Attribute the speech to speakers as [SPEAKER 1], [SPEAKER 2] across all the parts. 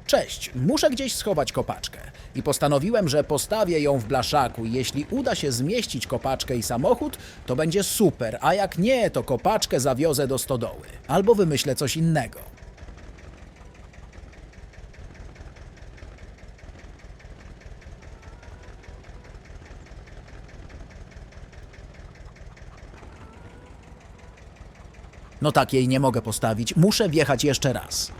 [SPEAKER 1] Cześć, muszę gdzieś schować kopaczkę. I postanowiłem, że postawię ją w blaszaku i jeśli uda się zmieścić kopaczkę i samochód, to będzie super, a jak nie, to kopaczkę zawiozę do stodoły. Albo wymyślę coś innego. No takiej nie mogę postawić, muszę wjechać jeszcze raz.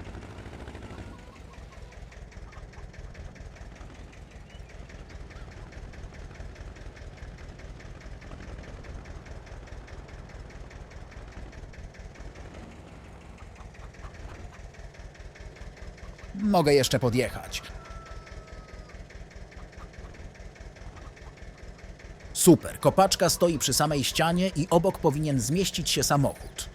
[SPEAKER 1] Mogę jeszcze podjechać. Super, kopaczka stoi przy samej ścianie i obok powinien zmieścić się samochód.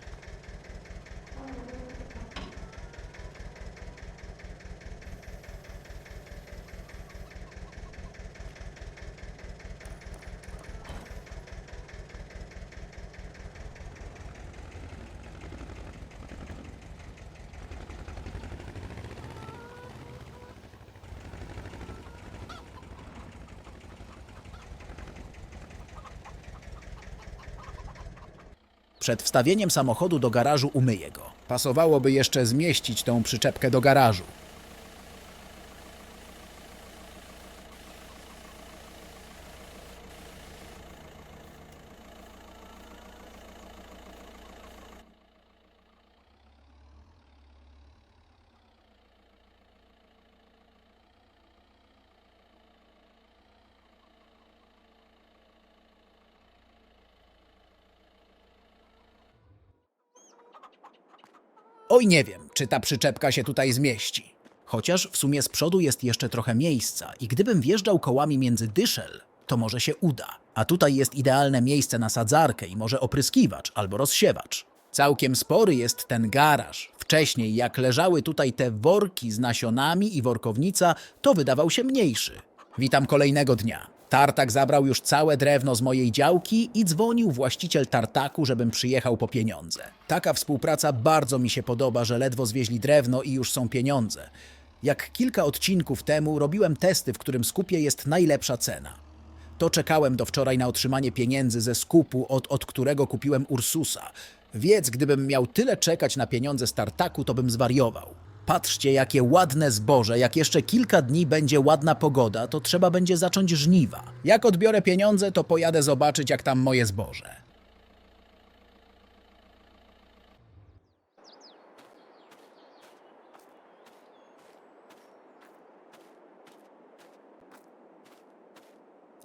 [SPEAKER 1] Przed wstawieniem samochodu do garażu umyję go. Pasowałoby jeszcze zmieścić tą przyczepkę do garażu. Oj, nie wiem, czy ta przyczepka się tutaj zmieści. Chociaż w sumie z przodu jest jeszcze trochę miejsca i gdybym wjeżdżał kołami między dyszel, to może się uda. A tutaj jest idealne miejsce na sadzarkę i może opryskiwacz albo rozsiewacz. Całkiem spory jest ten garaż. Wcześniej, jak leżały tutaj te worki z nasionami i workownica, to wydawał się mniejszy. Witam kolejnego dnia. Tartak zabrał już całe drewno z mojej działki i dzwonił właściciel tartaku, żebym przyjechał po pieniądze. Taka współpraca bardzo mi się podoba, że ledwo zwieźli drewno i już są pieniądze. Jak kilka odcinków temu robiłem testy, w którym skupie jest najlepsza cena. To czekałem do wczoraj na otrzymanie pieniędzy ze skupu, od którego kupiłem Ursusa. Wiedz, gdybym miał tyle czekać na pieniądze z tartaku, to bym zwariował. Patrzcie, jakie ładne zboże. Jak jeszcze kilka dni będzie ładna pogoda, to trzeba będzie zacząć żniwa. Jak odbiorę pieniądze, to pojadę zobaczyć, jak tam moje zboże.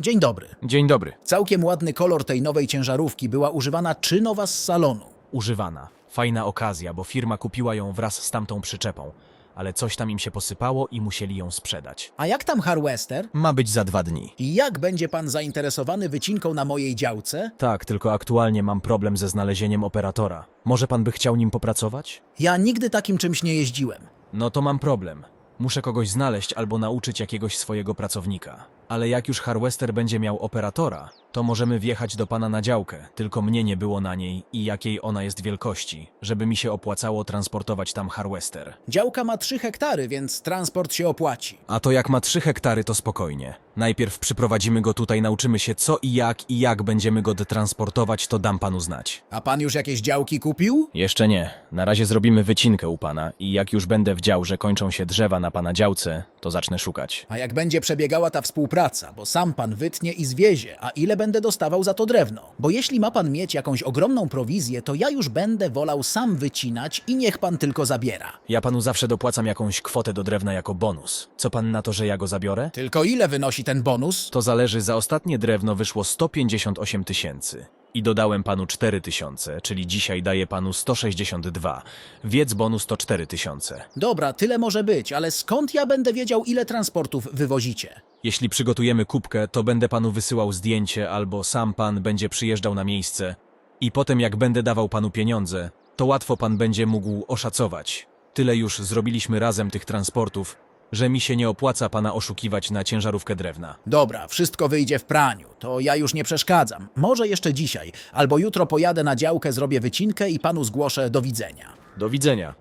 [SPEAKER 1] Dzień dobry.
[SPEAKER 2] Dzień dobry.
[SPEAKER 1] Całkiem ładny kolor tej nowej ciężarówki. Była używana czy nowa z salonu?
[SPEAKER 2] Używana. Fajna okazja, bo firma kupiła ją wraz z tamtą przyczepą. Ale coś tam im się posypało i musieli ją sprzedać.
[SPEAKER 1] A jak tam Harwester?
[SPEAKER 2] Ma być za 2 dni.
[SPEAKER 1] I jak będzie pan zainteresowany wycinką na mojej działce?
[SPEAKER 2] Tak, tylko aktualnie mam problem ze znalezieniem operatora. Może pan by chciał nim popracować?
[SPEAKER 1] Ja nigdy takim czymś nie jeździłem.
[SPEAKER 2] No to mam problem. Muszę kogoś znaleźć albo nauczyć jakiegoś swojego pracownika. Ale jak już Harwester będzie miał operatora, to możemy wjechać do pana na działkę, tylko mnie nie było na niej i jakiej ona jest wielkości, żeby mi się opłacało transportować tam Harwester.
[SPEAKER 1] Działka ma 3 hektary, więc transport się opłaci.
[SPEAKER 2] A to jak ma 3 hektary, to spokojnie. Najpierw przyprowadzimy go tutaj, nauczymy się co i jak będziemy go detransportować, to dam panu znać.
[SPEAKER 1] A pan już jakieś działki kupił?
[SPEAKER 2] Jeszcze nie. Na razie zrobimy wycinkę u pana i jak już będę widział, że kończą się drzewa na pana działce, to zacznę szukać.
[SPEAKER 1] A jak będzie przebiegała ta współpraca, bo sam pan wytnie i zwiezie, a ile będę dostawał za to drewno? Bo jeśli ma pan mieć jakąś ogromną prowizję, to ja już będę wolał sam wycinać i niech pan tylko zabiera.
[SPEAKER 2] Ja panu zawsze dopłacam jakąś kwotę do drewna jako bonus. Co pan na to, że ja go zabiorę?
[SPEAKER 1] Tylko ile wynosi ten bonus?
[SPEAKER 2] To zależy, za ostatnie drewno wyszło 158 000. I dodałem panu 4 000, czyli dzisiaj daję panu 162. Wiedz bonus to 4 000.
[SPEAKER 1] Dobra, tyle może być, ale skąd ja będę wiedział, ile transportów wywozicie?
[SPEAKER 2] Jeśli przygotujemy kubkę, to będę panu wysyłał zdjęcie albo sam pan będzie przyjeżdżał na miejsce. I potem jak będę dawał panu pieniądze, to łatwo pan będzie mógł oszacować. Tyle już zrobiliśmy razem tych transportów, że mi się nie opłaca pana oszukiwać na ciężarówkę drewna.
[SPEAKER 1] Dobra, wszystko wyjdzie w praniu, to ja już nie przeszkadzam. Może jeszcze dzisiaj, albo jutro pojadę na działkę, zrobię wycinkę i panu zgłoszę do widzenia.
[SPEAKER 2] Do widzenia.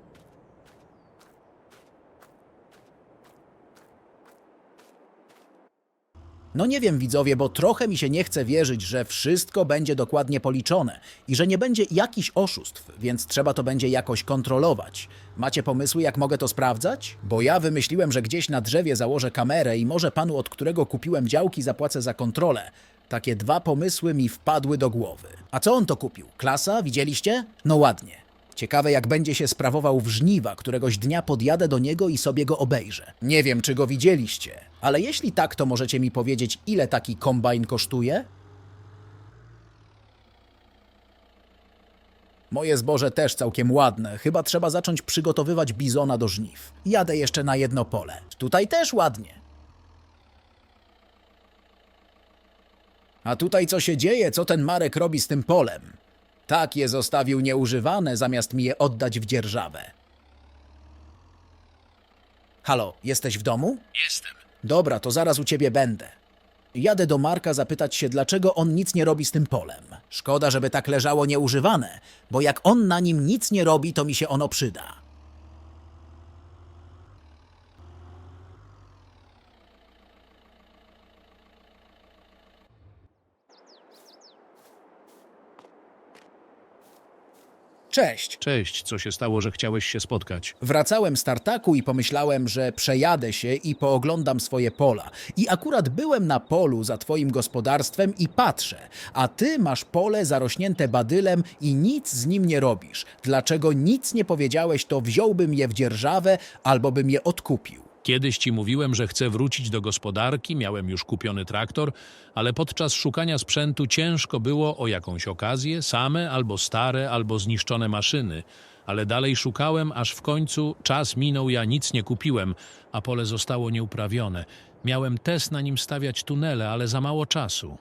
[SPEAKER 1] No nie wiem, widzowie, bo trochę mi się nie chce wierzyć, że wszystko będzie dokładnie policzone i że nie będzie jakichś oszustw, więc trzeba to będzie jakoś kontrolować. Macie pomysły, jak mogę to sprawdzać? Bo ja wymyśliłem, że gdzieś na drzewie założę kamerę i może panu, od którego kupiłem działki, zapłacę za kontrolę. Takie dwa pomysły mi wpadły do głowy. A co on to kupił? Klasa? Widzieliście? No ładnie. Ciekawe, jak będzie się sprawował w żniwa, któregoś dnia podjadę do niego i sobie go obejrzę. Nie wiem, czy go widzieliście, ale jeśli tak, to możecie mi powiedzieć, ile taki kombajn kosztuje? Moje zboże też całkiem ładne, chyba trzeba zacząć przygotowywać bizona do żniw. Jadę jeszcze na jedno pole. Tutaj też ładnie. A tutaj co się dzieje? Co ten Marek robi z tym polem? Tak je zostawił nieużywane, zamiast mi je oddać w dzierżawę. Halo, jesteś w domu?
[SPEAKER 3] Jestem.
[SPEAKER 1] Dobra, to zaraz u ciebie będę. Jadę do Marka zapytać się, dlaczego on nic nie robi z tym polem. Szkoda, żeby tak leżało nieużywane, bo jak on na nim nic nie robi, to mi się ono przyda. Cześć.
[SPEAKER 3] Cześć, co się stało, że chciałeś się spotkać?
[SPEAKER 1] Wracałem z tartaku i pomyślałem, że przejadę się i pooglądam swoje pola. I akurat byłem na polu za twoim gospodarstwem i patrzę, a ty masz pole zarośnięte badylem i nic z nim nie robisz. Dlaczego nic nie powiedziałeś, to wziąłbym je w dzierżawę albo bym je odkupił.
[SPEAKER 3] Kiedyś ci mówiłem, że chcę wrócić do gospodarki, miałem już kupiony traktor, ale podczas szukania sprzętu ciężko było o jakąś okazję, same albo stare, albo zniszczone maszyny. Ale dalej szukałem, aż w końcu czas minął, ja nic nie kupiłem, a pole zostało nieuprawione. Miałem też na nim stawiać tunele, ale za mało czasu.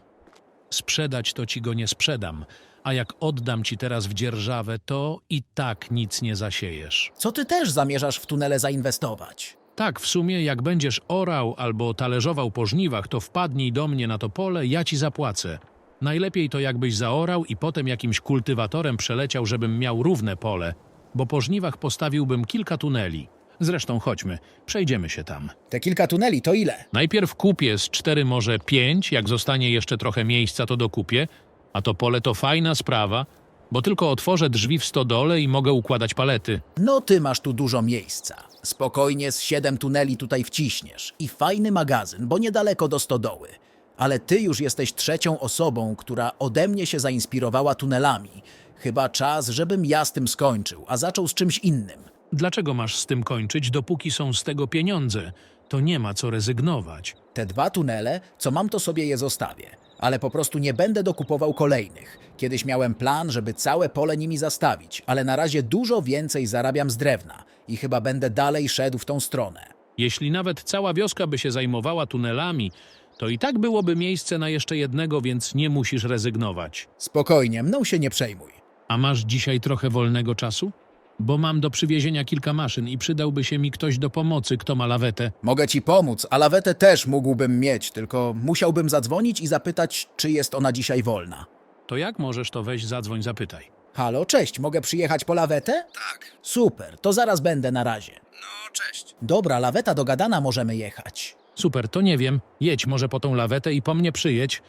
[SPEAKER 3] Sprzedać to ci go nie sprzedam, a jak oddam ci teraz w dzierżawę, to i tak nic nie zasiejesz.
[SPEAKER 1] Co ty też zamierzasz w tunele zainwestować?
[SPEAKER 3] Tak, w sumie jak będziesz orał albo talerzował po żniwach, to wpadnij do mnie na to pole, ja ci zapłacę. Najlepiej to jakbyś zaorał i potem jakimś kultywatorem przeleciał, żebym miał równe pole, bo po żniwach postawiłbym kilka tuneli. Zresztą chodźmy, przejdziemy się tam.
[SPEAKER 1] Te kilka tuneli to ile?
[SPEAKER 3] Najpierw kupię z 4, może 5, jak zostanie jeszcze trochę miejsca, to dokupię, a to pole to fajna sprawa, bo tylko otworzę drzwi w stodole i mogę układać palety.
[SPEAKER 1] No ty masz tu dużo miejsca. Spokojnie z 7 tuneli tutaj wciśniesz. I fajny magazyn, bo niedaleko do stodoły. Ale ty już jesteś trzecią osobą, która ode mnie się zainspirowała tunelami. Chyba czas, żebym ja z tym skończył, a zaczął z czymś innym.
[SPEAKER 3] Dlaczego masz z tym kończyć, dopóki są z tego pieniądze? To nie ma co rezygnować.
[SPEAKER 1] Te 2 tunele, co mam, to sobie je zostawię. Ale po prostu nie będę dokupował kolejnych. Kiedyś miałem plan, żeby całe pole nimi zastawić, ale na razie dużo więcej zarabiam z drewna i chyba będę dalej szedł w tą stronę.
[SPEAKER 3] Jeśli nawet cała wioska by się zajmowała tunelami, to i tak byłoby miejsce na jeszcze jednego, więc nie musisz rezygnować.
[SPEAKER 1] Spokojnie, mną się nie przejmuj.
[SPEAKER 3] A masz dzisiaj trochę wolnego czasu? Bo mam do przywiezienia kilka maszyn i przydałby się mi ktoś do pomocy, kto ma lawetę.
[SPEAKER 1] Mogę ci pomóc, a lawetę też mógłbym mieć, tylko musiałbym zadzwonić i zapytać, czy jest ona dzisiaj wolna.
[SPEAKER 3] To jak możesz, to weź, zadzwoń, zapytaj.
[SPEAKER 1] Halo, cześć, mogę przyjechać po lawetę?
[SPEAKER 4] Tak,
[SPEAKER 1] Super, to zaraz będę na razie.
[SPEAKER 4] no cześć.
[SPEAKER 1] Dobra, laweta dogadana, możemy jechać.
[SPEAKER 3] Super, to nie wiem. Jedź może po tą lawetę i po mnie przyjedź.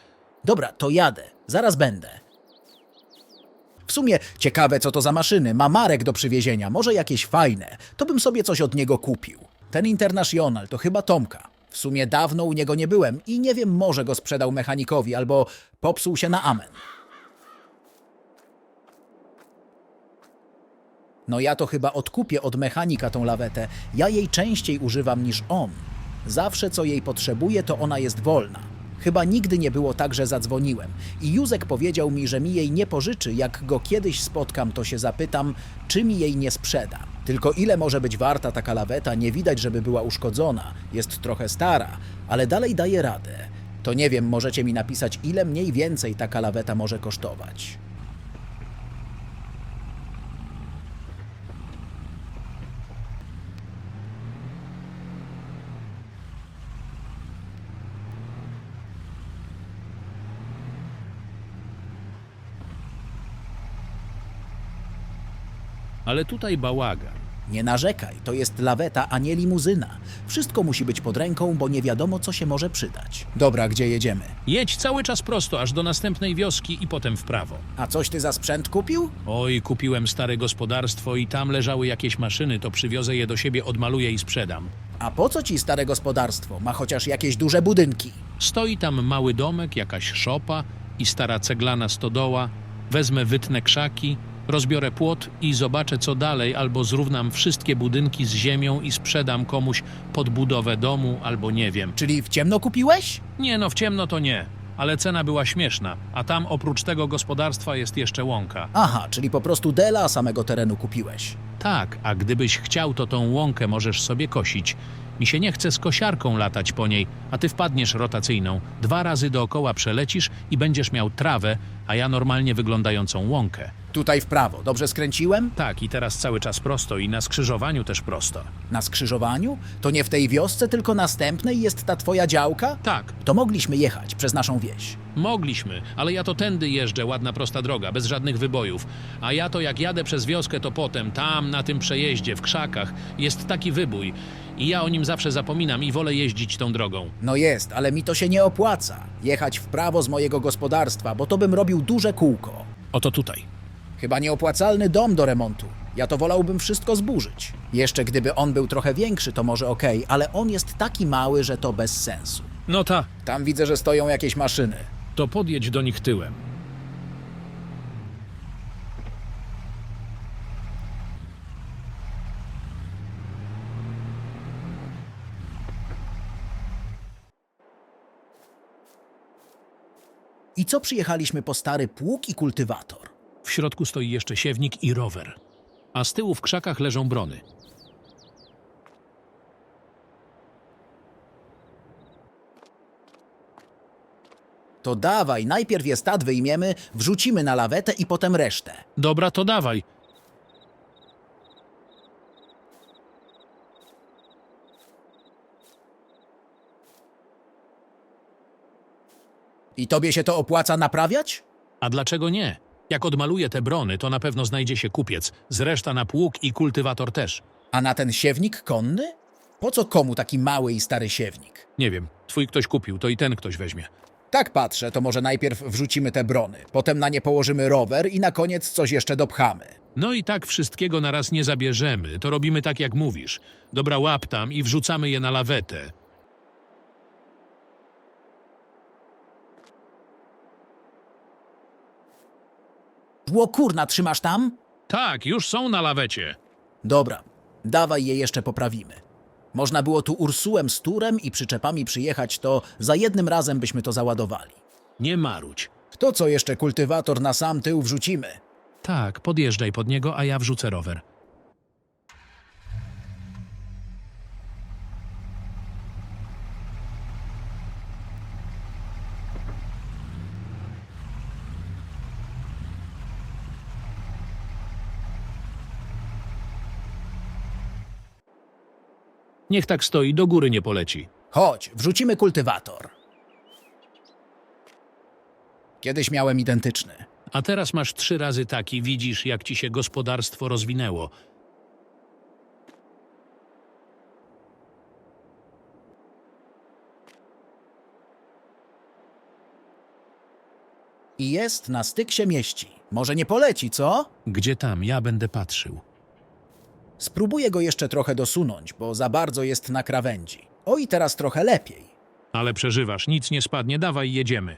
[SPEAKER 1] Dobra, to jadę, zaraz będę. W sumie ciekawe, co to za maszyny. Ma Marek do przywiezienia, może jakieś fajne. To bym sobie coś od niego kupił. Ten International to chyba Tomka. W sumie dawno u niego nie byłem i nie wiem, może go sprzedał mechanikowi albo popsuł się na amen. No ja to chyba odkupię od mechanika tą lawetę. Ja jej częściej używam niż on. Zawsze co jej potrzebuję, to ona jest wolna. Chyba nigdy nie było tak, że zadzwoniłem. I Józek powiedział mi, że mi jej nie pożyczy. Jak go kiedyś spotkam, to się zapytam, czy mi jej nie sprzeda. Tylko ile może być warta taka laweta? Nie widać, żeby była uszkodzona. Jest trochę stara, ale dalej daje radę. To nie wiem, możecie mi napisać, ile mniej więcej taka laweta może kosztować.
[SPEAKER 3] Ale tutaj bałagan.
[SPEAKER 1] Nie narzekaj, to jest laweta, a nie limuzyna. Wszystko musi być pod ręką, bo nie wiadomo, co się może przydać. Dobra, gdzie jedziemy?
[SPEAKER 3] Jedź cały czas prosto, aż do następnej wioski i potem w prawo.
[SPEAKER 1] A coś ty za sprzęt kupił?
[SPEAKER 3] Oj, kupiłem stare gospodarstwo i tam leżały jakieś maszyny, to przywiozę je do siebie, odmaluję i sprzedam.
[SPEAKER 1] A po co ci stare gospodarstwo? Ma chociaż jakieś duże budynki.
[SPEAKER 3] Stoi tam mały domek, jakaś szopa i stara ceglana stodoła. Wezmę, wytnę krzaki, rozbiorę płot i zobaczę co dalej, albo zrównam wszystkie budynki z ziemią i sprzedam komuś pod budowę domu, albo nie wiem.
[SPEAKER 1] Czyli w ciemno kupiłeś?
[SPEAKER 3] Nie no, w ciemno to nie, ale cena była śmieszna, a tam oprócz tego gospodarstwa jest jeszcze łąka.
[SPEAKER 1] Aha, czyli po prostu dela samego terenu kupiłeś.
[SPEAKER 3] Tak, a gdybyś chciał, to tą łąkę możesz sobie kosić. Mi się nie chce z kosiarką latać po niej, a ty wpadniesz rotacyjną. 2 razy dookoła przelecisz i będziesz miał trawę, a ja normalnie wyglądającą łąkę.
[SPEAKER 1] Tutaj w prawo, dobrze skręciłem?
[SPEAKER 3] Tak, i teraz cały czas prosto i na skrzyżowaniu też prosto.
[SPEAKER 1] Na skrzyżowaniu? To nie w tej wiosce, tylko następnej jest ta twoja działka?
[SPEAKER 3] Tak,
[SPEAKER 1] To mogliśmy jechać przez naszą wieś.
[SPEAKER 3] mogliśmy, ale ja to tędy jeżdżę, ładna prosta droga, bez żadnych wybojów. A ja to jak jadę przez wioskę, to potem, tam na tym przejeździe, w krzakach, jest taki wybój. I ja o nim zawsze zapominam i wolę jeździć tą drogą.
[SPEAKER 1] No jest, ale mi to się nie opłaca. Jechać w prawo z mojego gospodarstwa, bo to bym robił duże kółko.
[SPEAKER 3] Oto tutaj.
[SPEAKER 1] Chyba nieopłacalny dom do remontu. Ja to wolałbym wszystko zburzyć. Jeszcze gdyby on był trochę większy, to może okej, ale on jest taki mały, że to bez sensu.
[SPEAKER 3] No ta,
[SPEAKER 1] Tam widzę, że stoją jakieś maszyny.
[SPEAKER 3] to podjedź do nich tyłem.
[SPEAKER 1] I co przyjechaliśmy po stary pług i kultywator?
[SPEAKER 3] W środku stoi jeszcze siewnik i rower. A z tyłu w krzakach leżą brony.
[SPEAKER 1] To dawaj, najpierw je stad wyjmiemy, wrzucimy na lawetę i potem resztę.
[SPEAKER 3] Dobra, to dawaj.
[SPEAKER 1] I tobie się to opłaca naprawiać?
[SPEAKER 3] A dlaczego nie? Jak odmaluję te brony, to na pewno znajdzie się kupiec. Zresztą na pług i kultywator też.
[SPEAKER 1] A na ten siewnik konny? Po co komu taki mały i stary siewnik?
[SPEAKER 3] Nie wiem, twój ktoś kupił, to i ten ktoś weźmie.
[SPEAKER 1] Tak patrzę, to może najpierw wrzucimy te brony, potem na nie położymy rower i na koniec coś jeszcze dopchamy.
[SPEAKER 3] No i tak wszystkiego na raz nie zabierzemy. To robimy tak, jak mówisz. Dobra, łap tam i wrzucamy je na lawetę.
[SPEAKER 1] Ło kurna, trzymasz tam?
[SPEAKER 3] Tak, już są na lawecie.
[SPEAKER 1] Dobra, dawaj je jeszcze poprawimy. Można było tu Ursułem z turem i przyczepami przyjechać, to za jednym razem byśmy to załadowali.
[SPEAKER 3] Nie marudź.
[SPEAKER 1] To co jeszcze kultywator na sam tył wrzucimy?
[SPEAKER 3] Tak, podjeżdżaj pod niego, a ja wrzucę rower. Niech tak stoi, do góry nie poleci.
[SPEAKER 1] Chodź, wrzucimy kultywator. Kiedyś miałem identyczny.
[SPEAKER 3] A teraz masz 3 razy taki, widzisz, jak ci się gospodarstwo rozwinęło.
[SPEAKER 1] I jest, na styk się mieści. Może nie poleci, co?
[SPEAKER 3] Gdzie tam? Ja będę patrzył.
[SPEAKER 1] Spróbuję go jeszcze trochę dosunąć, bo za bardzo jest na krawędzi. O i teraz trochę lepiej.
[SPEAKER 3] Ale przeżywasz, nic nie spadnie, dawaj, jedziemy.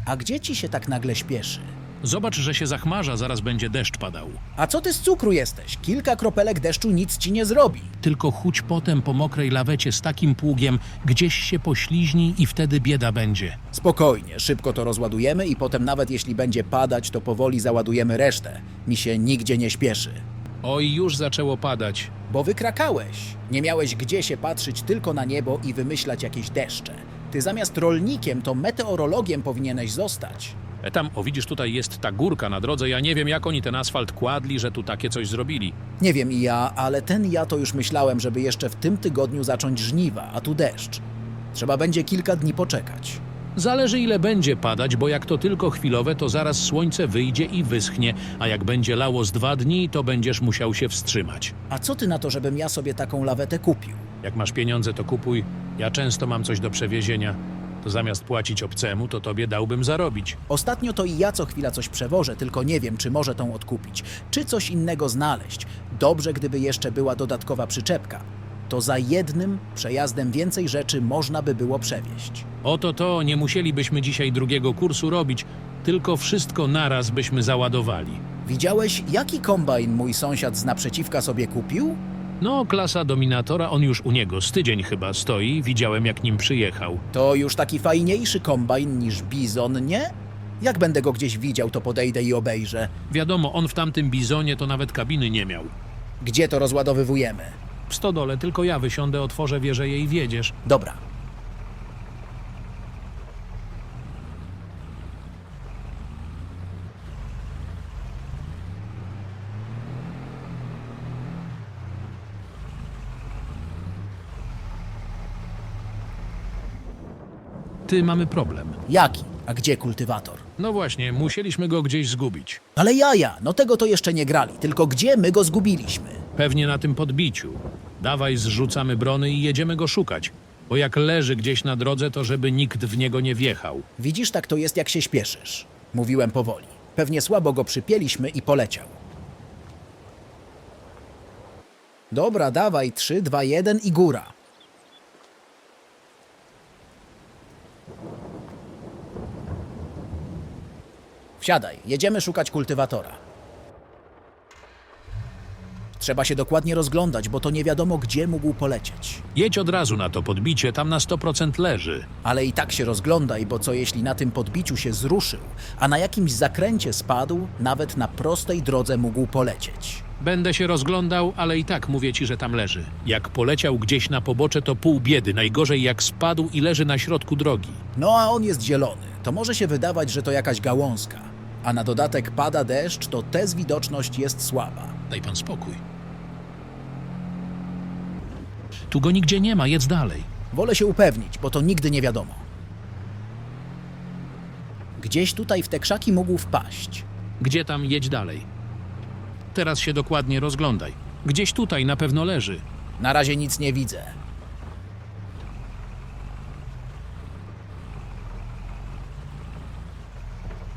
[SPEAKER 1] A gdzie ci się tak nagle śpieszy?
[SPEAKER 3] Zobacz, że się zachmarza, zaraz będzie deszcz padał.
[SPEAKER 1] A co ty z cukru jesteś? Kilka kropelek deszczu nic ci nie zrobi.
[SPEAKER 3] Tylko chudź potem po mokrej lawecie z takim pługiem, gdzieś się pośliźnij i wtedy bieda będzie.
[SPEAKER 1] Spokojnie, szybko to rozładujemy i potem nawet jeśli będzie padać, to powoli załadujemy resztę. Mi się nigdzie nie śpieszy.
[SPEAKER 3] Oj, już zaczęło padać.
[SPEAKER 1] Bo wykrakałeś. Nie miałeś gdzie się patrzeć tylko na niebo i wymyślać jakieś deszcze. Ty zamiast rolnikiem, to meteorologiem powinieneś zostać.
[SPEAKER 3] Tam, o widzisz, tutaj jest ta górka na drodze, ja nie wiem, jak oni ten asfalt kładli, że tu takie coś zrobili.
[SPEAKER 1] Nie wiem i ja, ale ja to już myślałem, żeby jeszcze w tym tygodniu zacząć żniwa, a tu deszcz. Trzeba będzie kilka dni poczekać.
[SPEAKER 3] Zależy ile będzie padać, bo jak to tylko chwilowe, to zaraz słońce wyjdzie i wyschnie, a jak będzie lało z 2 dni, to będziesz musiał się wstrzymać.
[SPEAKER 1] A co ty na to, żebym ja sobie taką lawetę kupił?
[SPEAKER 3] Jak masz pieniądze, to kupuj. Ja często mam coś do przewiezienia. To zamiast płacić obcemu, to tobie dałbym zarobić.
[SPEAKER 1] Ostatnio to i ja co chwila coś przewożę, tylko nie wiem, czy może tą odkupić, czy coś innego znaleźć. Dobrze, gdyby jeszcze była dodatkowa przyczepka. To za jednym przejazdem więcej rzeczy można by było przewieźć.
[SPEAKER 3] Oto to, nie musielibyśmy dzisiaj drugiego kursu robić, tylko wszystko naraz byśmy załadowali.
[SPEAKER 1] Widziałeś, jaki kombajn mój sąsiad z naprzeciwka sobie kupił?
[SPEAKER 3] No, klasa Dominatora, on już u niego z tydzień chyba stoi, widziałem jak nim przyjechał.
[SPEAKER 1] To już taki fajniejszy kombajn niż Bizon, nie? Jak będę go gdzieś widział, to podejdę i obejrzę.
[SPEAKER 3] Wiadomo, on w tamtym bizonie to nawet kabiny nie miał.
[SPEAKER 1] Gdzie to rozładowywujemy?
[SPEAKER 3] W stodole, tylko ja wysiądę, otworzę wieżę i wiedziesz.
[SPEAKER 1] Dobra.
[SPEAKER 3] Ty, mamy problem.
[SPEAKER 1] Jaki? A gdzie kultywator?
[SPEAKER 3] No właśnie, musieliśmy go gdzieś zgubić.
[SPEAKER 1] Ale jaja, no tego to jeszcze nie grali, tylko gdzie my go zgubiliśmy?
[SPEAKER 3] Pewnie na tym podbiciu. Dawaj, zrzucamy brony i jedziemy go szukać. Bo jak leży gdzieś na drodze, to żeby nikt w niego nie wjechał.
[SPEAKER 1] Widzisz, tak to jest, jak się śpieszysz. Mówiłem powoli. Pewnie słabo go przypięliśmy i poleciał. Dobra, dawaj, 3, 2, 1 i góra. Wsiadaj, jedziemy szukać kultywatora. Trzeba się dokładnie rozglądać, bo to nie wiadomo, gdzie mógł polecieć.
[SPEAKER 3] Jedź od razu na to podbicie, tam na 100% leży.
[SPEAKER 1] Ale i tak się rozglądaj, bo co jeśli na tym podbiciu się zruszył, a na jakimś zakręcie spadł, nawet na prostej drodze mógł polecieć.
[SPEAKER 3] Będę się rozglądał, ale i tak mówię ci, że tam leży. Jak poleciał gdzieś na pobocze, to pół biedy. Najgorzej jak spadł i leży na środku drogi.
[SPEAKER 1] No a on jest zielony, to może się wydawać, że to jakaś gałązka. A na dodatek pada deszcz, to tez widoczność jest słaba.
[SPEAKER 3] Daj pan spokój. Tu go nigdzie nie ma, jedz dalej.
[SPEAKER 1] Wolę się upewnić, bo to nigdy nie wiadomo. Gdzieś tutaj w te krzaki mógł wpaść.
[SPEAKER 3] Gdzie tam, jedź dalej. Teraz się dokładnie rozglądaj. Gdzieś tutaj na pewno leży.
[SPEAKER 1] Na razie nic nie widzę.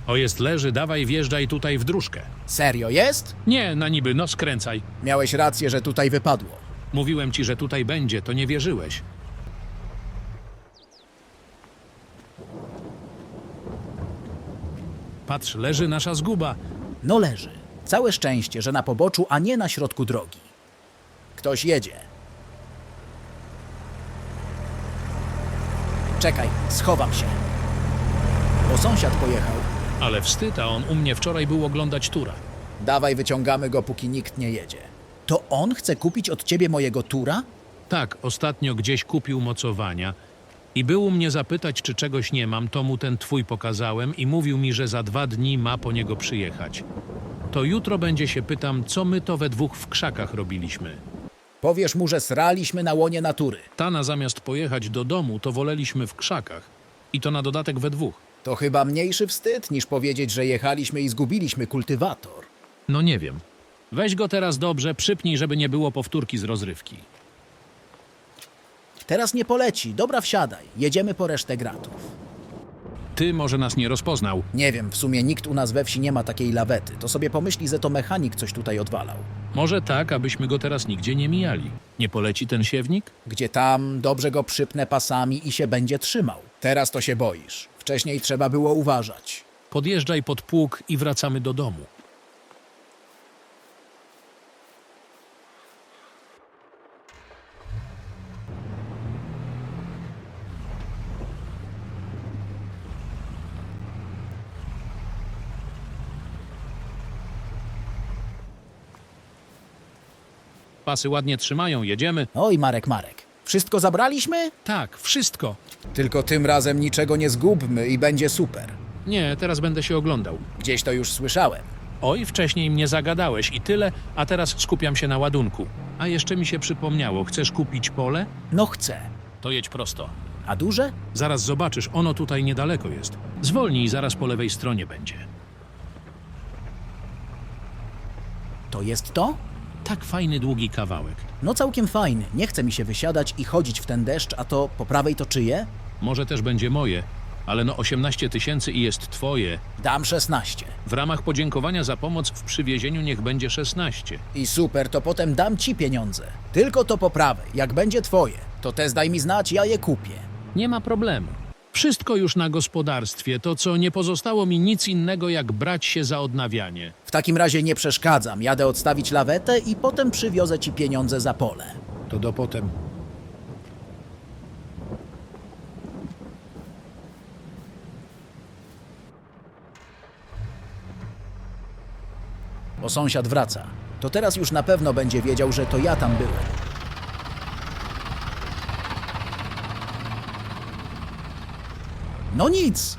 [SPEAKER 3] O, jest, leży, dawaj, wjeżdżaj tutaj w dróżkę.
[SPEAKER 1] Serio jest?
[SPEAKER 3] Nie, na niby, no skręcaj.
[SPEAKER 1] Miałeś rację, że tutaj wypadło.
[SPEAKER 3] Mówiłem ci, że tutaj będzie, to nie wierzyłeś. Patrz, leży nasza zguba.
[SPEAKER 1] No leży. Całe szczęście, że na poboczu, a nie na środku drogi. Ktoś jedzie. Czekaj, schowam się. Bo sąsiad pojechał.
[SPEAKER 3] Ale wstyd, a on u mnie wczoraj był oglądać tura.
[SPEAKER 1] Dawaj, wyciągamy go, póki nikt nie jedzie. To on chce kupić od ciebie mojego tura?
[SPEAKER 3] Tak, ostatnio gdzieś kupił mocowania i był u mnie zapytać, czy czegoś nie mam, to mu ten twój pokazałem i mówił mi, że za 2 dni ma po niego przyjechać. To jutro będzie się pytam, co my to we dwóch w krzakach robiliśmy.
[SPEAKER 1] Powiesz mu, że sraliśmy na łonie natury.
[SPEAKER 3] Tana zamiast pojechać do domu, to woleliśmy w krzakach. I to na dodatek we dwóch.
[SPEAKER 1] To chyba mniejszy wstyd, niż powiedzieć, że jechaliśmy i zgubiliśmy kultywator.
[SPEAKER 3] No nie wiem. Weź go teraz dobrze, przypnij, żeby nie było powtórki z rozrywki.
[SPEAKER 1] Teraz nie poleci. Dobra, wsiadaj. Jedziemy po resztę gratów.
[SPEAKER 3] Ty może nas nie rozpoznał.
[SPEAKER 1] Nie wiem, w sumie nikt u nas we wsi nie ma takiej lawety. To sobie pomyśli, że to mechanik coś tutaj odwalał.
[SPEAKER 3] Może tak, abyśmy go teraz nigdzie nie mijali. Nie poleci ten siewnik?
[SPEAKER 1] Gdzie tam, dobrze go przypnę pasami i się będzie trzymał. Teraz to się boisz. Wcześniej trzeba było uważać.
[SPEAKER 3] Podjeżdżaj pod pług i wracamy do domu. Pasy ładnie trzymają, jedziemy.
[SPEAKER 1] Oj, Marek. Wszystko zabraliśmy?
[SPEAKER 3] Tak, wszystko.
[SPEAKER 1] Tylko tym razem niczego nie zgubmy i będzie super.
[SPEAKER 3] Nie, teraz będę się oglądał.
[SPEAKER 1] Gdzieś to już słyszałem.
[SPEAKER 3] Oj, wcześniej mnie zagadałeś i tyle, a teraz skupiam się na ładunku. A jeszcze mi się przypomniało, chcesz kupić pole?
[SPEAKER 1] No chcę.
[SPEAKER 3] To jedź prosto.
[SPEAKER 1] A duże?
[SPEAKER 3] Zaraz zobaczysz, ono tutaj niedaleko jest. Zwolnij, zaraz po lewej stronie będzie.
[SPEAKER 1] To jest to?
[SPEAKER 3] Tak fajny, długi kawałek.
[SPEAKER 1] No całkiem fajny. Nie chce mi się wysiadać i chodzić w ten deszcz, a to po prawej to czyje?
[SPEAKER 3] Może też będzie moje, ale no 18 000 i jest twoje.
[SPEAKER 1] Dam 16.
[SPEAKER 3] W ramach podziękowania za pomoc w przywiezieniu niech będzie 16.
[SPEAKER 1] I super, to potem dam ci pieniądze. Tylko to po prawej. Jak będzie twoje, to też daj mi znać, ja je kupię.
[SPEAKER 3] Nie ma problemu. Wszystko już na gospodarstwie, to co nie pozostało mi nic innego jak brać się za odnawianie.
[SPEAKER 1] W takim razie nie przeszkadzam. Jadę odstawić lawetę i potem przywiozę ci pieniądze za pole.
[SPEAKER 3] To do potem.
[SPEAKER 1] O, sąsiad wraca. To teraz już na pewno będzie wiedział, że to ja tam byłem. No nic,